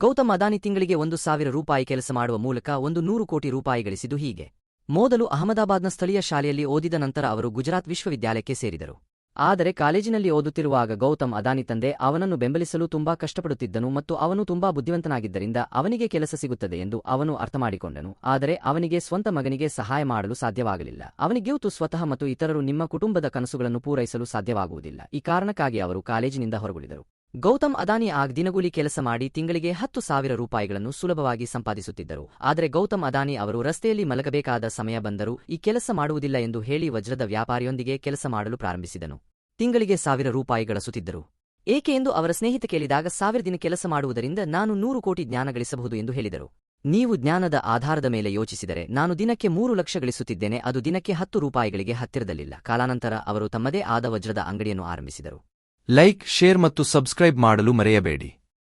ಗೌತಮ್ ಅದಾನಿ ತಿಂಗಳಿಗೆ 1,000 ರೂಪಾಯಿ ಕೆಲಸ ಮಾಡುವ ಮೂಲಕ 100 ಕೋಟಿ ರೂಪಾಯಿ ಗಳಿಸಿದ್ದು ಹೀಗೆ. ಮೊದಲು ಅಹಮದಾಬಾದ್ನ ಸ್ಥಳೀಯ ಶಾಲೆಯಲ್ಲಿ ಓದಿದ ನಂತರ ಅವರು ಗುಜರಾತ್ ವಿಶ್ವವಿದ್ಯಾಲಯಕ್ಕೆ ಸೇರಿದರು. ಆದರೆ ಕಾಲೇಜಿನಲ್ಲಿ ಓದುತ್ತಿರುವಾಗ ಗೌತಮ್ ಅದಾನಿ ತಂದೆ ಅವನನ್ನು ಬೆಂಬಲಿಸಲು ತುಂಬಾ ಕಷ್ಟಪಡುತ್ತಿದ್ದನು ಮತ್ತು ಅವನು ತುಂಬಾ ಬುದ್ಧಿವಂತನಾಗಿದ್ದರಿಂದ ಅವನಿಗೆ ಕೆಲಸ ಸಿಗುತ್ತದೆ ಎಂದು ಅವನು ಅರ್ಥಮಾಡಿಕೊಂಡನು. ಆದರೆ ಅವನಿಗೆ ಸ್ವಂತ ಮಗನಿಗೆ ಸಹಾಯ ಮಾಡಲು ಸಾಧ್ಯವಾಗಲಿಲ್ಲ. ಅವನಿಗ್ಯೂತು ಸ್ವತಃ ಮತ್ತು ಇತರರು ನಿಮ್ಮ ಕುಟುಂಬದ ಕನಸುಗಳನ್ನು ಪೂರೈಸಲು ಸಾಧ್ಯವಾಗುವುದಿಲ್ಲ. ಈ ಕಾರಣಕ್ಕಾಗಿ ಅವರು ಕಾಲೇಜಿನಿಂದ ಹೊರಗುಳಿದರು. ಗೌತಮ್ ಅದಾನಿ ಆಗ ದಿನಗೂಲಿ ಕೆಲಸ ಮಾಡಿ ತಿಂಗಳಿಗೆ 10,000 ರೂಪಾಯಿಗಳನ್ನು ಸುಲಭವಾಗಿ ಸಂಪಾದಿಸುತ್ತಿದ್ದರು. ಆದರೆ ಗೌತಮ್ ಅದಾನಿ ಅವರು ರಸ್ತೆಯಲ್ಲಿ ಮಲಗಬೇಕಾದ ಸಮಯ ಬಂದರೂ ಈ ಕೆಲಸ ಮಾಡುವುದಿಲ್ಲ ಎಂದು ಹೇಳಿ ವಜ್ರದ ವ್ಯಾಪಾರಿಯೊಂದಿಗೆ ಕೆಲಸ ಮಾಡಲು ಪ್ರಾರಂಭಿಸಿದನು. ತಿಂಗಳಿಗೆ 1,000 ರೂಪಾಯಿ ಗಳಿಸುತ್ತಿದ್ದರು. ಏಕೆ ಎಂದು ಅವರ ಸ್ನೇಹಿತ ಕೇಳಿದಾಗ 1,000 ದಿನ ಕೆಲಸ ಮಾಡುವುದರಿಂದ ನಾನು 100 ಕೋಟಿ ಜ್ಞಾನ ಗಳಿಸಬಹುದು ಎಂದು ಹೇಳಿದರು. ನೀವು ಜ್ಞಾನದ ಆಧಾರದ ಮೇಲೆ ಯೋಚಿಸಿದರೆ ನಾನು ದಿನಕ್ಕೆ 3 ಲಕ್ಷ ಗಳಿಸುತ್ತಿದ್ದೇನೆ, ಅದು ದಿನಕ್ಕೆ 10 ರೂಪಾಯಿಗಳಿಗೆ ಹತ್ತಿರದಲ್ಲಿಲ್ಲ. ಕಾಲಾನಂತರ ಅವರು ತಮ್ಮದೇ ಆದ ವಜ್ರದ ಅಂಗಡಿಯನ್ನು ಆರಂಭಿಸಿದರು. ಲೈಕ್, ಶೇರ್ ಮತ್ತು ಸಬ್ಸ್ಕ್ರೈಬ್ ಮಾಡಲು ಮರೆಯಬೇಡಿ.